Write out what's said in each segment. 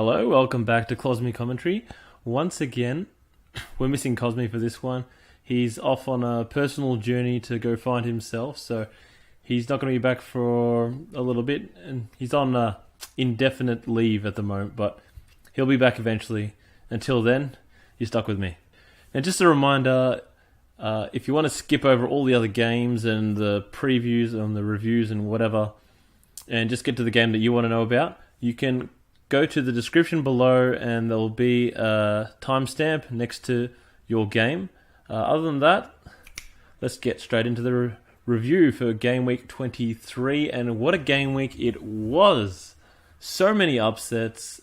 Hello, welcome back to Cosme Commentary. Once again, we're missing Cosme for this one. He's off on a personal journey to go find himself, so he's not going to be back for a little bit, and he's on indefinite leave at the moment, but he'll be back eventually. Until then, you're stuck with me. And just a reminder, if you want to skip over all the other games and the previews and the reviews and whatever, and just get to the game that you want to know about, you can go to the description below and there will be a timestamp next to your game. Other than that, let's get straight into the review for Game Week 23. And what a game week it was. So many upsets,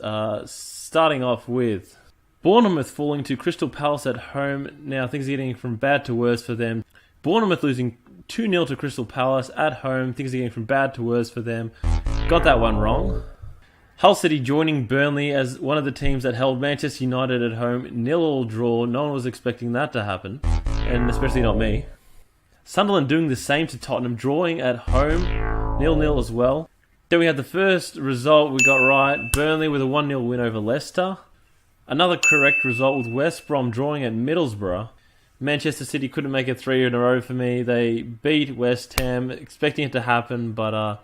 starting off with Bournemouth falling to Crystal Palace at home. Now things are getting from bad to worse for them. Bournemouth losing 2-0 to Crystal Palace at home. Things are getting from bad to worse for them. Got that one wrong. Hull City joining Burnley as one of the teams that held Manchester United at home. 0-0 draw. No one was expecting that to happen, and especially not me. Sunderland doing the same to Tottenham, drawing at home. 0-0 as well. Then we had the first result we got right. Burnley with a 1-0 win over Leicester. Another correct result with West Brom drawing at Middlesbrough. Manchester City couldn't make it 3 in a row for me. They beat West Ham, expecting it to happen, but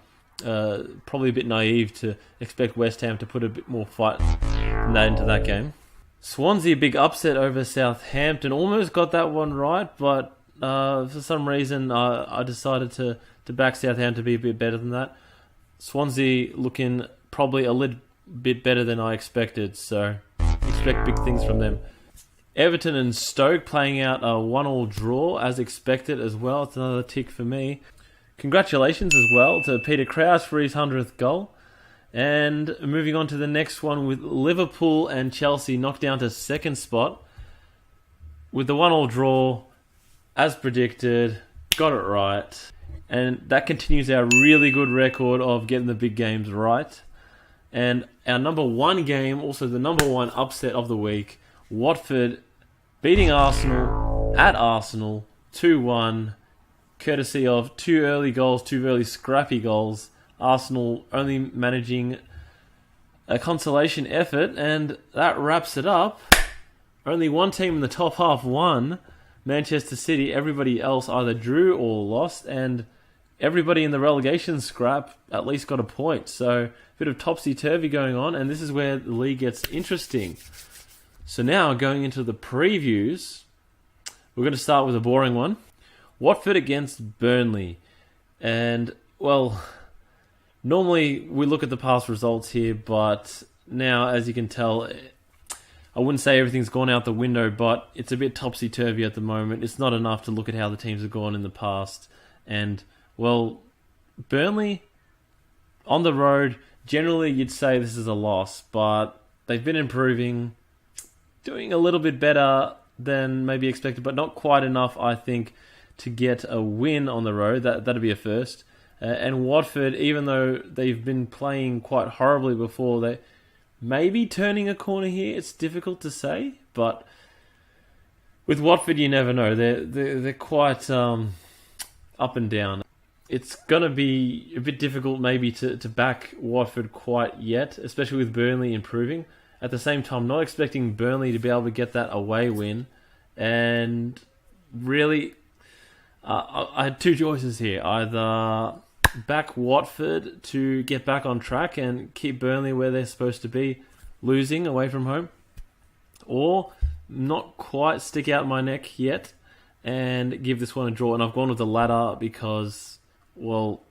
probably a bit naive to expect West Ham to put a bit more fight than that into that game. Swansea, big upset over Southampton. Almost got that one right, but for some reason I decided to back Southampton to be a bit better than that. Swansea looking probably a little bit better than I expected, so expect big things from them. Everton and Stoke playing out a 1-1 draw as expected as well. It's another tick for me. Congratulations as well to Peter Crouch for his 100th goal. And moving on to the next one with Liverpool and Chelsea knocked down to second spot. With the 1-1 draw, as predicted, got it right. And that continues our really good record of getting the big games right. And our number one game, also the number one upset of the week, Watford beating Arsenal at Arsenal 2-1. Courtesy of two early scrappy goals. Arsenal only managing a consolation effort, and that wraps it up. Only one team in the top half won, Manchester City. Everybody else either drew or lost, and everybody in the relegation scrap at least got a point. So, a bit of topsy-turvy going on, and this is where the league gets interesting. So now, going into the previews, we're going to start with a boring one. Watford against Burnley. And, well, normally we look at the past results here, but now, as you can tell, I wouldn't say everything's gone out the window, but it's a bit topsy-turvy at the moment. It's not enough to look at how the teams have gone in the past. And, well, Burnley, on the road, generally you'd say this is a loss, but they've been improving, doing a little bit better than maybe expected, but not quite enough, I think, to get a win on the road. That'd be a first. And Watford, even though they've been playing quite horribly before, they may be turning a corner here. It's difficult to say, but with Watford, you never know. They're quite up and down. It's gonna be a bit difficult maybe to back Watford quite yet, especially with Burnley improving. At the same time, not expecting Burnley to be able to get that away win, and really, I had two choices here. Either back Watford to get back on track and keep Burnley where they're supposed to be, losing away from home, or not quite stick out my neck yet and give this one a draw. And I've gone with the latter because, well,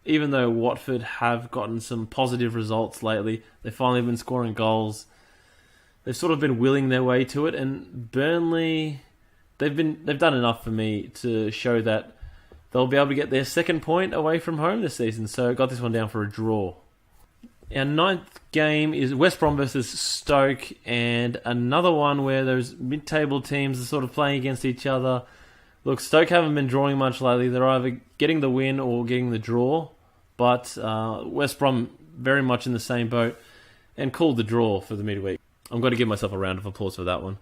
even though Watford have gotten some positive results lately, they've finally been scoring goals. They've sort of been willing their way to it, and Burnley, they've done enough for me to show that they'll be able to get their second point away from home this season. So I got this one down for a draw. Our ninth game is West Brom versus Stoke, and another one where those mid-table teams are sort of playing against each other. Look, Stoke haven't been drawing much lately. They're either getting the win or getting the draw, but West Brom very much in the same boat and called the draw for the midweek. I'm going to give myself a round of applause for that one.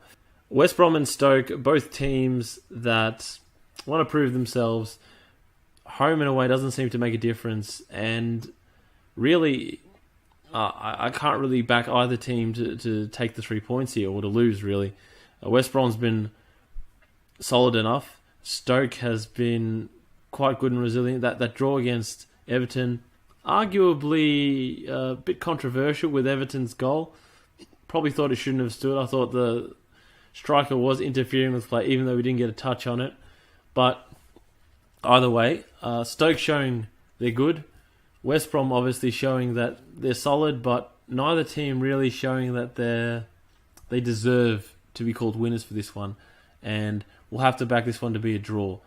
West Brom and Stoke, both teams that want to prove themselves. Home and away doesn't seem to make a difference, and really, I can't really back either team to take the 3 points here or to lose, really. West Brom's been solid enough. Stoke has been quite good and resilient. That draw against Everton, arguably a bit controversial with Everton's goal. Probably thought it shouldn't have stood. I thought the striker was interfering with play, even though we didn't get a touch on it. But either way, Stoke showing they're good. West Brom obviously showing that they're solid, but neither team really showing that they deserve to be called winners for this one. And we'll have to back this one to be a draw.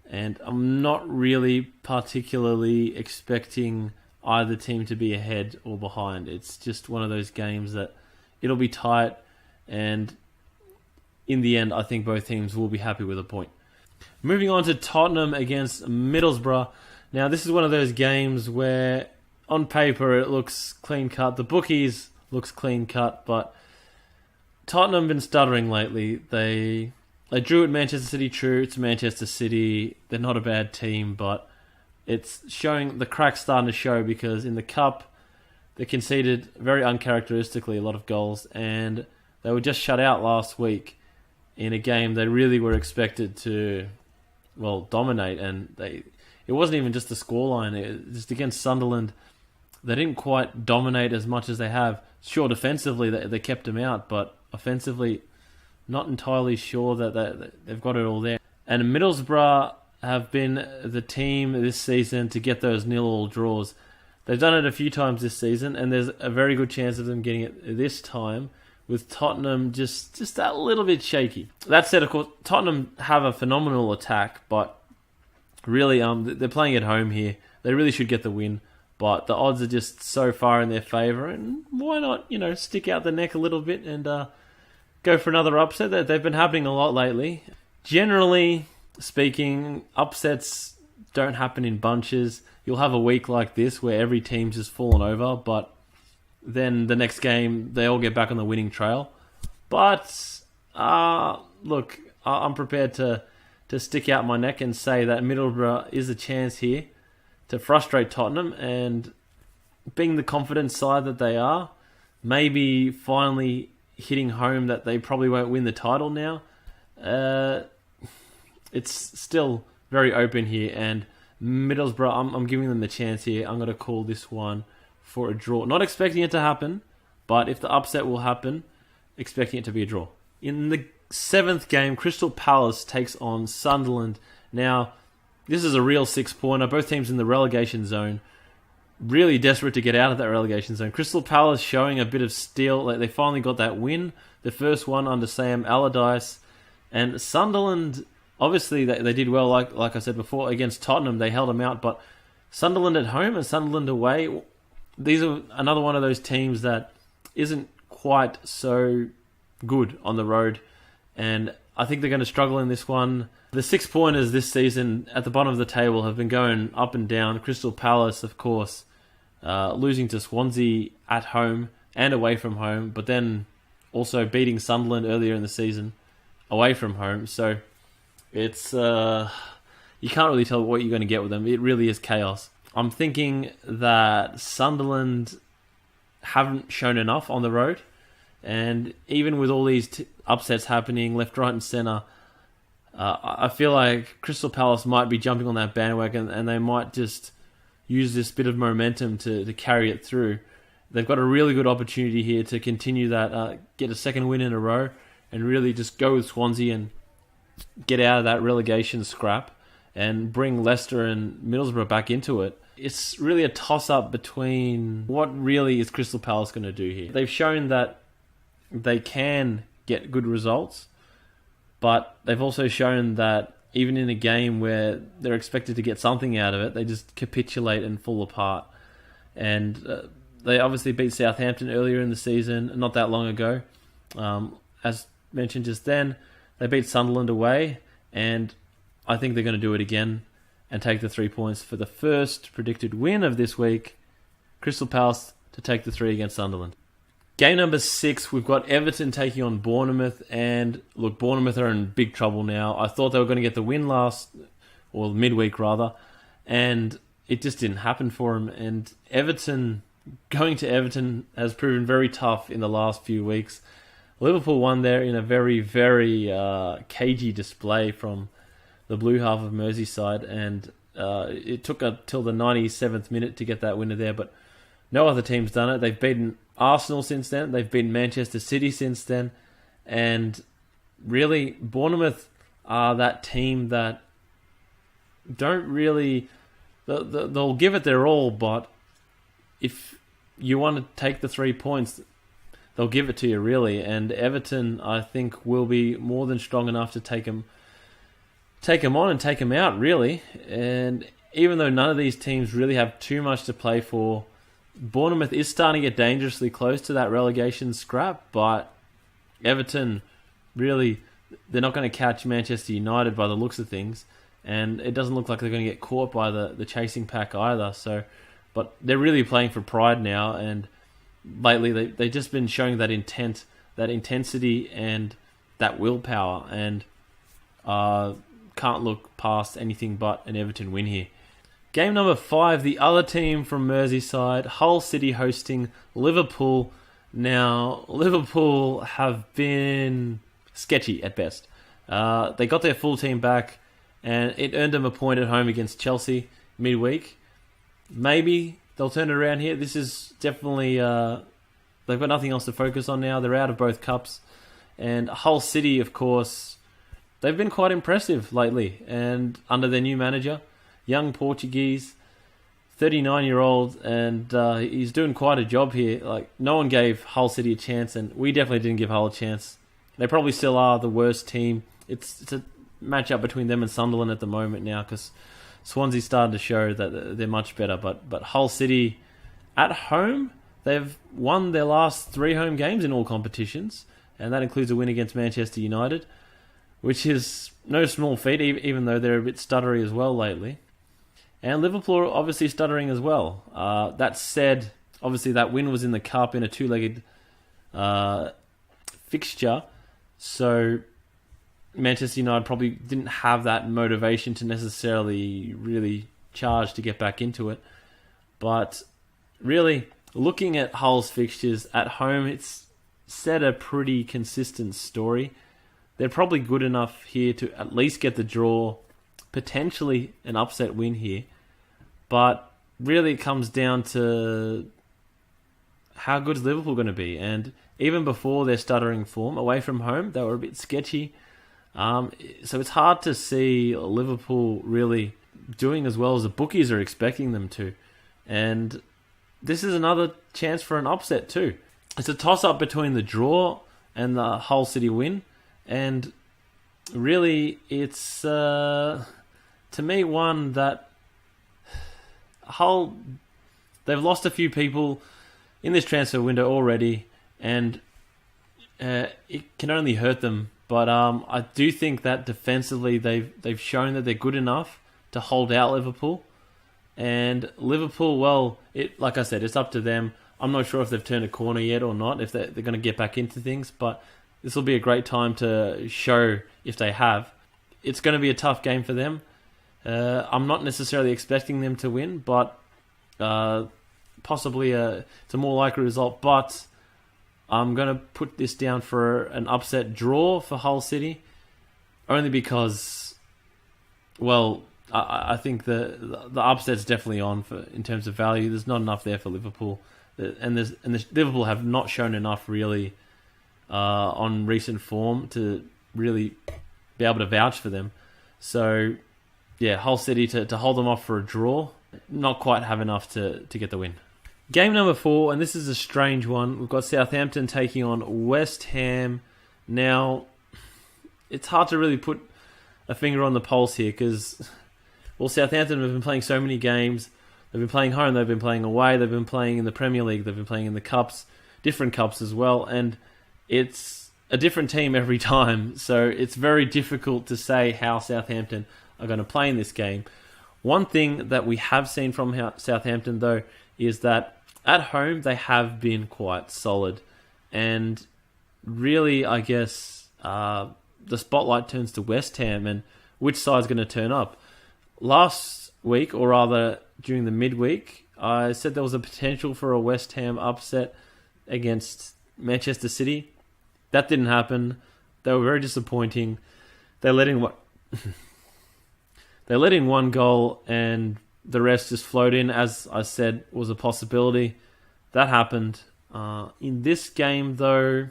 And I'm not really particularly expecting either team to be ahead or behind. It's just one of those games that it'll be tight, and in the end, I think both teams will be happy with a point. Moving on to Tottenham against Middlesbrough. Now, this is one of those games where, on paper, it looks clean-cut. The bookies looks clean-cut, but Tottenham have been stuttering lately. They drew at Manchester City, true. It's Manchester City. They're not a bad team, but it's showing the cracks starting to show because in the Cup, they conceded very uncharacteristically a lot of goals, and they were just shut out last week in a game they really were expected to, dominate, and it wasn't even just the scoreline. Just against Sunderland, they didn't quite dominate as much as they have. Sure, defensively, they kept them out, but offensively, not entirely sure that they've got it all there. And Middlesbrough have been the team this season to get those 0-0 draws. They've done it a few times this season, and there's a very good chance of them getting it this time, with Tottenham just a little bit shaky. That said, of course, Tottenham have a phenomenal attack, but really, they're playing at home here. They really should get the win, but the odds are just so far in their favour, and why not, stick out the neck a little bit and go for another upset? They've been happening a lot lately. Generally speaking, upsets don't happen in bunches. You'll have a week like this where every team's just fallen over, but then the next game, they all get back on the winning trail. But, look, I'm prepared to stick out my neck and say that Middlesbrough is a chance here to frustrate Tottenham, and being the confident side that they are, maybe finally hitting home that they probably won't win the title now. It's still very open here, and Middlesbrough, I'm giving them the chance here. I'm going to call this one for a draw. Not expecting it to happen, but if the upset will happen, expecting it to be a draw. In the 7th game, Crystal Palace takes on Sunderland. Now, this is a real 6-pointer. Both teams in the relegation zone. Really desperate to get out of that relegation zone. Crystal Palace showing a bit of steel. They finally got that win. The first one under Sam Allardyce. And Sunderland, obviously, they did well, like I said before, against Tottenham. They held them out. But Sunderland at home and Sunderland away, these are another one of those teams that isn't quite so good on the road. And I think they're going to struggle in this one. The 6-pointers this season at the bottom of the table have been going up and down. Crystal Palace, of course, losing to Swansea at home and away from home, but then also beating Sunderland earlier in the season away from home. So it's you can't really tell what you're going to get with them. It really is chaos. I'm thinking that Sunderland haven't shown enough on the road. And even with all these upsets happening left, right and centre, I feel like Crystal Palace might be jumping on that bandwagon, and they might just use this bit of momentum to carry it through. They've got a really good opportunity here to continue that, get a second win in a row, and really just go with Swansea and get out of that relegation scrap and bring Leicester and Middlesbrough back into it. It's really a toss-up between what really is Crystal Palace going to do here. They've shown that they can get good results, but they've also shown that even in a game where they're expected to get something out of it, they just capitulate and fall apart. And they obviously beat Southampton earlier in the season, not that long ago. As mentioned just then, they beat Sunderland away, and I think they're going to do it again and take the 3 points for the first predicted win of this week. Crystal Palace to take the 3 against Sunderland. Game number 6, we've got Everton taking on Bournemouth, and look, Bournemouth are in big trouble now. I thought they were going to get the win midweek rather, and it just didn't happen for them. And Everton going to Everton has proven very tough in the last few weeks. Liverpool won there in a very, very cagey display from the blue half of Merseyside, and it took until the 97th minute to get that winner there, but no other team's done it. They've beaten Arsenal since then, they've beaten Manchester City since then, and really, Bournemouth are that team that don't really... They'll give it their all, but if you want to take the 3 points, they'll give it to you, really. And Everton, I think, will be more than strong enough to take them on and take them out, really. And even though none of these teams really have too much to play for, Bournemouth is starting to get dangerously close to that relegation scrap, but Everton, really, they're not going to catch Manchester United by the looks of things, and it doesn't look like they're going to get caught by the chasing pack either. So, but they're really playing for pride now, and lately they've just been showing that intent, that intensity, and that willpower, and can't look past anything but an Everton win here. Game number 5, the other team from Merseyside, Hull City hosting Liverpool. Now, Liverpool have been sketchy at best. They got their full team back, and it earned them a point at home against Chelsea midweek. Maybe they'll turn it around here. This is definitely... they've got nothing else to focus on now. They're out of both cups. And Hull City, of course, they've been quite impressive lately. And under their new manager, young Portuguese, 39-year-old, and he's doing quite a job here. Like, no one gave Hull City a chance, and we definitely didn't give Hull a chance. They probably still are the worst team. It's a match-up between them and Sunderland at the moment now, because Swansea's starting to show that they're much better. But Hull City, at home, they've won their last 3 home games in all competitions, and that includes a win against Manchester United, which is no small feat, even though they're a bit stuttery as well lately. And Liverpool are obviously stuttering as well. That said, obviously that win was in the cup in a 2-legged fixture, so Manchester United probably didn't have that motivation to necessarily really charge to get back into it. But really, looking at Hull's fixtures at home, it's set a pretty consistent story. They're probably good enough here to at least get the draw, potentially an upset win here. But really it comes down to how good is Liverpool going to be. And even before their stuttering form, away from home, they were a bit sketchy. So it's hard to see Liverpool really doing as well as the bookies are expecting them to. And this is another chance for an upset too. It's a toss-up between the draw and the Hull City win. And really, it's, to me, one that Hull, they've lost a few people in this transfer window already, and it can only hurt them. But I do think that defensively they've shown that they're good enough to hold out Liverpool. And Liverpool, well, like I said, it's up to them. I'm not sure if they've turned a corner yet or not, if they're going to get back into things, but this will be a great time to show if they have. It's going to be a tough game for them. I'm not necessarily expecting them to win, but possibly it's a more likely result. But I'm going to put this down for an upset draw for Hull City, only because, well, I think the upset's definitely on in terms of value. There's not enough there for Liverpool, and Liverpool have not shown enough really on recent form to really be able to vouch for them. So, yeah, Hull City to hold them off for a draw, not quite have enough to get the win. Game number 4, and this is a strange one. We've got Southampton taking on West Ham. Now, it's hard to really put a finger on the pulse here because, well, Southampton have been playing so many games. They've been playing home, they've been playing away, they've been playing in the Premier League, they've been playing in the Cups, different Cups as well, and it's a different team every time, so it's very difficult to say how Southampton are going to play in this game. One thing that we have seen from Southampton, though, is that at home they have been quite solid, and really, I guess, the spotlight turns to West Ham and which side's going to turn up. Last week, or rather during the midweek, I said there was a potential for a West Ham upset against Manchester City. That didn't happen. They were very disappointing. They let in one goal, and the rest just flowed in, as I said, was a possibility. That happened. In this game, though,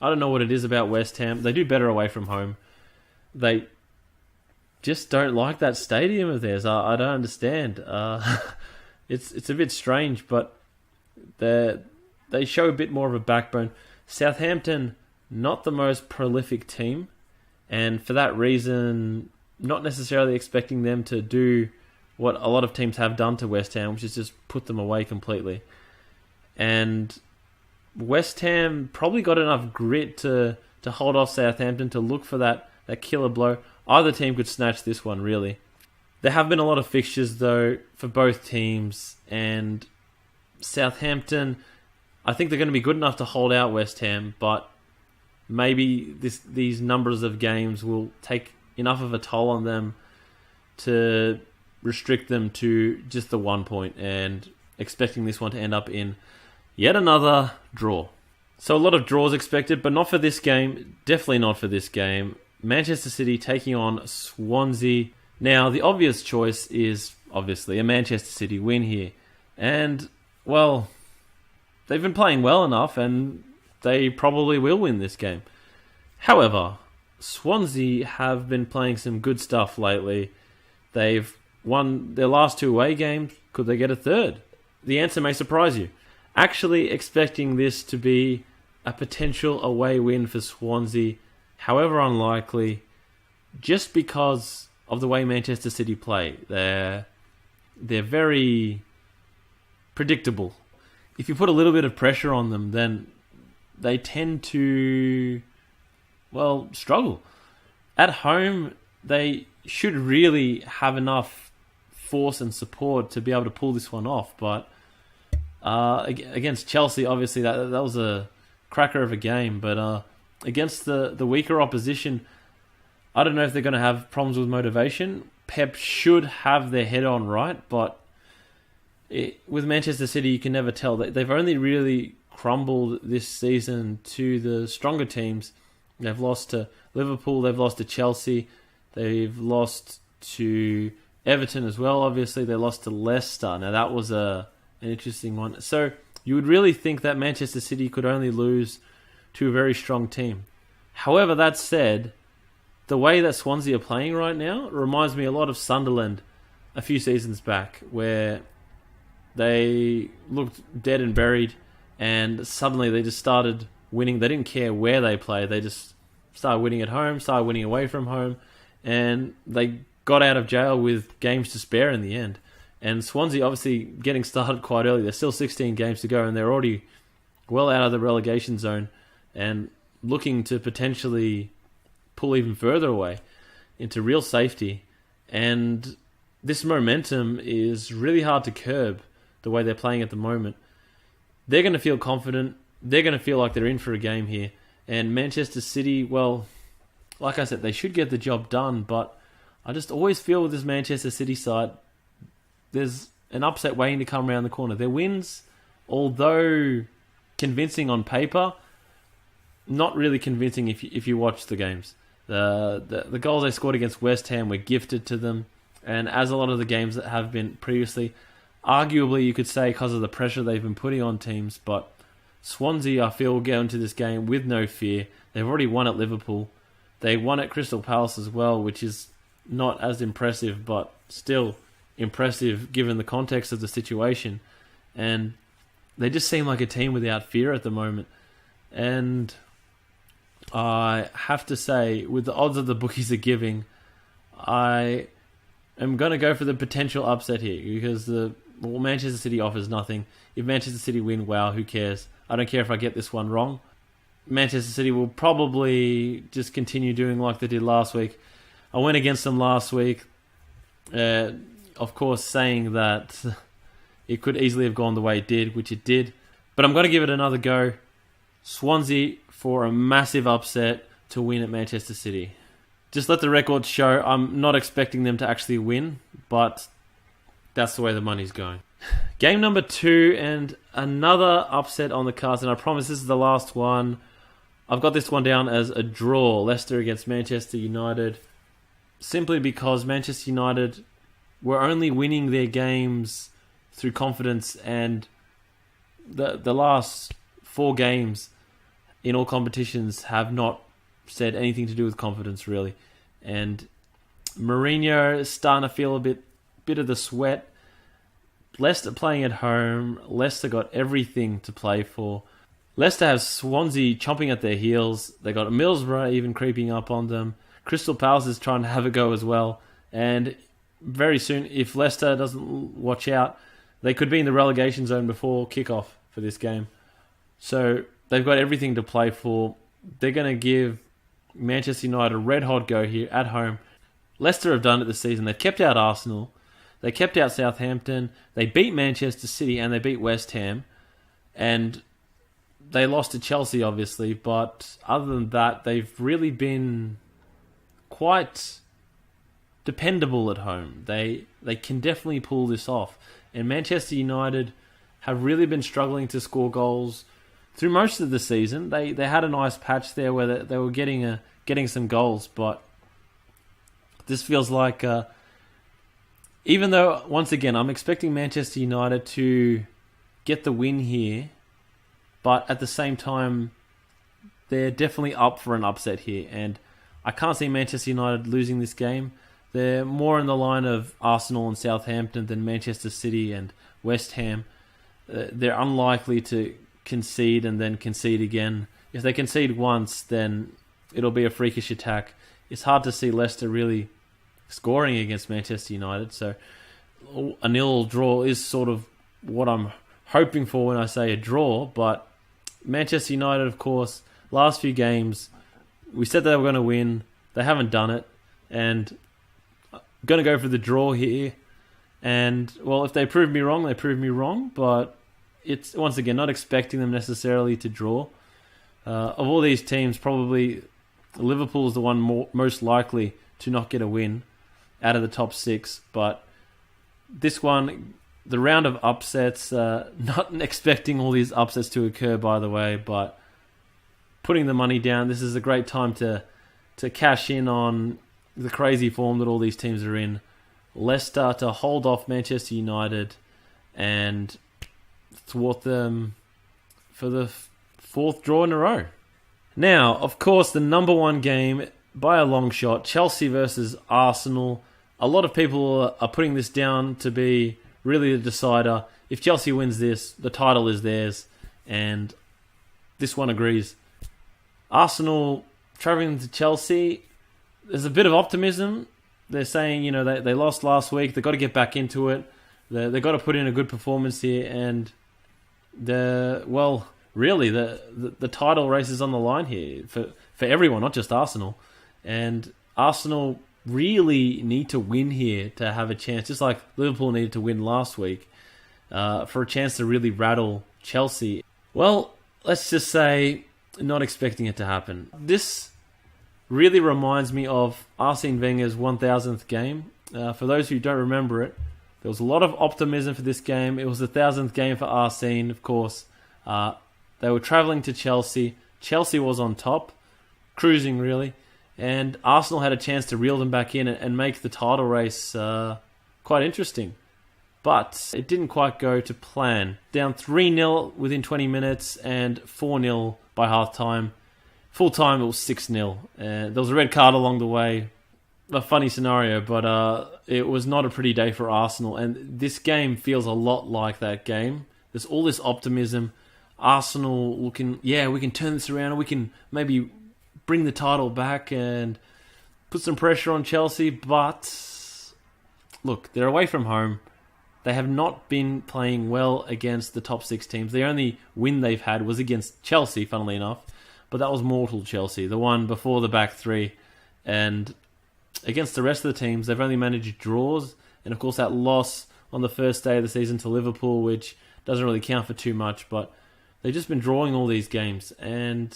I don't know what it is about West Ham. They do better away from home. They just don't like that stadium of theirs. I don't understand. It's a bit strange, but they show a bit more of a backbone. Southampton, not the most prolific team, and for that reason, not necessarily expecting them to do what a lot of teams have done to West Ham, which is just put them away completely. And West Ham probably got enough grit to hold off Southampton, to look for that killer blow. Either team could snatch this one, really. There have been a lot of fixtures, though, for both teams, and Southampton, I think they're going to be good enough to hold out West Ham, but maybe these numbers of games will take enough of a toll on them to restrict them to just the 1 point, and expecting this one to end up in yet another draw. So a lot of draws expected, but not for this game. Definitely not for this game. Manchester City taking on Swansea. Now, the obvious choice is obviously a Manchester City win here. And, well, they've been playing well enough, and they probably will win this game. However, Swansea have been playing some good stuff lately. They've won their last 2 away games. Could they get a third? The answer may surprise you. Actually expecting this to be a potential away win for Swansea, however unlikely, just because of the way Manchester City play. They're very predictable. If you put a little bit of pressure on them, then they tend to, well, struggle. At home, they should really have enough force and support to be able to pull this one off, but against Chelsea, obviously that was a cracker of a game, but against the weaker opposition, I don't know if they're going to have problems with motivation. Pep should have their head on right, but with Manchester City, you can never tell. They've only really crumbled this season to the stronger teams. They've lost to Liverpool, they've lost to Chelsea, they've lost to Everton as well, obviously. They lost to Leicester. Now, that was an interesting one. So, you would really think that Manchester City could only lose to a very strong team. However, that said, the way that Swansea are playing right now reminds me a lot of Sunderland a few seasons back, where they looked dead and buried, and suddenly they just started winning. They didn't care where they played. They just started winning at home, started winning away from home, and they got out of jail with games to spare in the end. And Swansea obviously getting started quite early. There's still 16 games to go, and they're already well out of the relegation zone and looking to potentially pull even further away into real safety. And this momentum is really hard to curb the way they're playing at the moment. They're going to feel confident. They're going to feel like they're in for a game here. And Manchester City, well, like I said, they should get the job done, but I just always feel with this Manchester City side, there's an upset waiting to come around the corner. Their wins, although convincing on paper, not really convincing if you watch the games. The goals they scored against West Ham were gifted to them, and as a lot of the games that have been previously, arguably you could say because of the pressure they've been putting on teams, but Swansea, I feel, will go into this game with no fear. They've already won at Liverpool. They won at Crystal Palace as well, which is not as impressive, but still impressive given the context of the situation. And they just seem like a team without fear at the moment. And I have to say, with the odds that the bookies are giving, I am going to go for the potential upset here, because Manchester City offers nothing. If Manchester City win, wow, who cares? I don't care if I get this one wrong. Manchester City will probably just continue doing like they did last week. I went against them last week, of course, saying that it could easily have gone the way it did, which it did. But I'm going to give it another go. Swansea for a massive upset to win at Manchester City. Just let the record show I'm not expecting them to actually win, but that's the way the money's going. Game number 2 and another upset on the cards, and I promise this is the last one. I've got this one down as a draw. Leicester against Manchester United. Simply because Manchester United were only winning their games through confidence, and the last 4 games in all competitions have not said anything to do with confidence, really. And Mourinho is starting to feel a bit of the sweat. Leicester playing at home. Leicester got everything to play for. Leicester have Swansea chomping at their heels. They got Middlesbrough even creeping up on them. Crystal Palace is trying to have a go as well. And very soon, if Leicester doesn't watch out, they could be in the relegation zone before kickoff for this game. So they've got everything to play for. They're going to give Manchester United a red-hot go here at home. Leicester have done it this season. They've kept out Arsenal. They kept out Southampton. They beat Manchester City and they beat West Ham. And they lost to Chelsea, obviously. But other than that, they've really been quite dependable at home. They can definitely pull this off. And Manchester United have really been struggling to score goals through most of the season. They had a nice patch there where they were getting some goals, but this feels like even though, once again, I'm expecting Manchester United to get the win here, but at the same time, they're definitely up for an upset here, and I can't see Manchester United losing this game. They're more in the line of Arsenal and Southampton than Manchester City and West Ham. They're unlikely to concede and then concede again. If they concede once, then it'll be a freakish attack. It's hard to see Leicester really scoring against Manchester United, so a 0 draw is sort of what I'm hoping for when I say a draw. But Manchester United, of course, last few games, we said they were going to win. They haven't done it, and I'm going to go for the draw here. And, well, if they prove me wrong, they prove me wrong, but it's, once again, not expecting them necessarily to draw. Of all these teams, probably Liverpool is the one most likely to not get a win out of the top 6. But this one, the round of upsets, not expecting all these upsets to occur, by the way, but putting the money down, this is a great time to cash in on the crazy form that all these teams are in. Leicester to hold off Manchester United and thwart them for the 4th draw in a row. Now, of course, the number 1 game by a long shot, Chelsea versus Arsenal. A lot of people are putting this down to be really the decider. If Chelsea wins this, the title is theirs, and this one agrees. Arsenal travelling to Chelsea, there's a bit of optimism. They're saying, they lost last week. They've got to get back into it. They've got to put in a good performance here. And, really, the title race is on the line here for everyone, not just Arsenal. And Arsenal really need to win here to have a chance, just like Liverpool needed to win last week, for a chance to really rattle Chelsea. Well, let's just say, not expecting it to happen. This really reminds me of Arsene Wenger's 1000th game. For those who don't remember it, there was a lot of optimism for this game. It was the 1000th game for Arsene, of course. They were travelling to Chelsea. Chelsea was on top, cruising really, and Arsenal had a chance to reel them back in and make the title race quite interesting. But it didn't quite go to plan. Down 3-0 within 20 minutes and 4-0 by half-time. Full time, it was 6-0. There was a red card along the way. A funny scenario, but it was not a pretty day for Arsenal. And this game feels a lot like that game. There's all this optimism. Arsenal looking, we can turn this around. We can maybe bring the title back and put some pressure on Chelsea. But look, they're away from home. They have not been playing well against the top 6 teams. The only win they've had was against Chelsea, funnily enough. But that was mortal Chelsea, the one before the back 3. And against the rest of the teams, they've only managed draws. And of course, that loss on the first day of the season to Liverpool, which doesn't really count for too much. But they've just been drawing all these games. And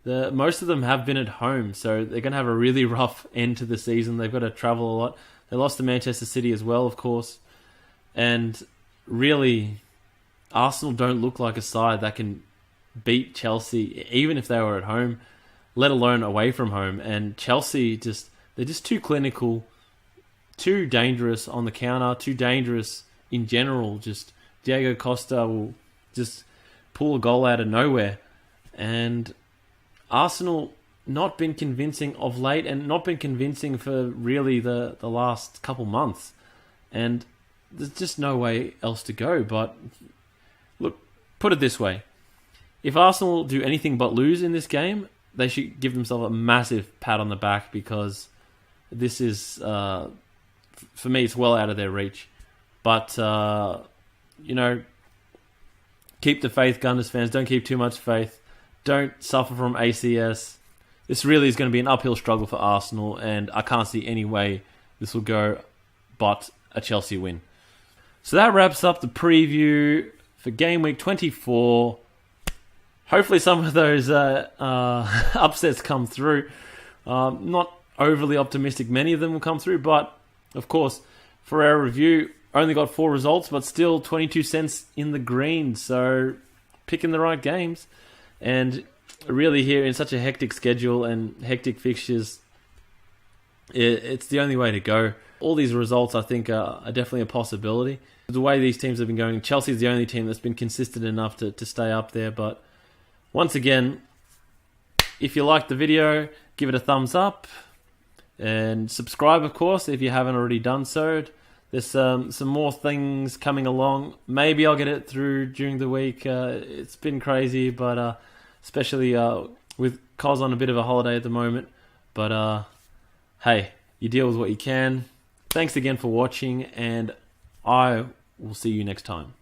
most of them have been at home. So they're going to have a really rough end to the season. They've got to travel a lot. They lost to Manchester City as well, of course. And really, Arsenal don't look like a side that can beat Chelsea, even if they were at home, let alone away from home. And Chelsea, they're just too clinical, too dangerous on the counter, too dangerous in general. Just Diego Costa will just pull a goal out of nowhere. And Arsenal not been convincing of late, and not been convincing for really the last couple months. And there's just no way else to go. But look, put it this way. If Arsenal do anything but lose in this game, they should give themselves a massive pat on the back, because this is, for me, it's well out of their reach. But, keep the faith, Gunners fans. Don't keep too much faith. Don't suffer from ACS. This really is going to be an uphill struggle for Arsenal, and I can't see any way this will go but a Chelsea win. So that wraps up the preview for Game Week 24. Hopefully some of those upsets come through. Not overly optimistic many of them will come through, but of course, for our review, only got 4 results, but still 22 cents in the green, so picking the right games. And really here, in such a hectic schedule and hectic fixtures, it's the only way to go. All these results, I think, are definitely a possibility. The way these teams have been going, Chelsea's the only team that's been consistent enough to stay up there. But once again, if you liked the video, give it a thumbs up. And subscribe, of course, if you haven't already done so. There's some more things coming along. Maybe I'll get it through during the week. It's been crazy, but especially with Cos on a bit of a holiday at the moment. But hey, you deal with what you can. Thanks again for watching, and I will see you next time.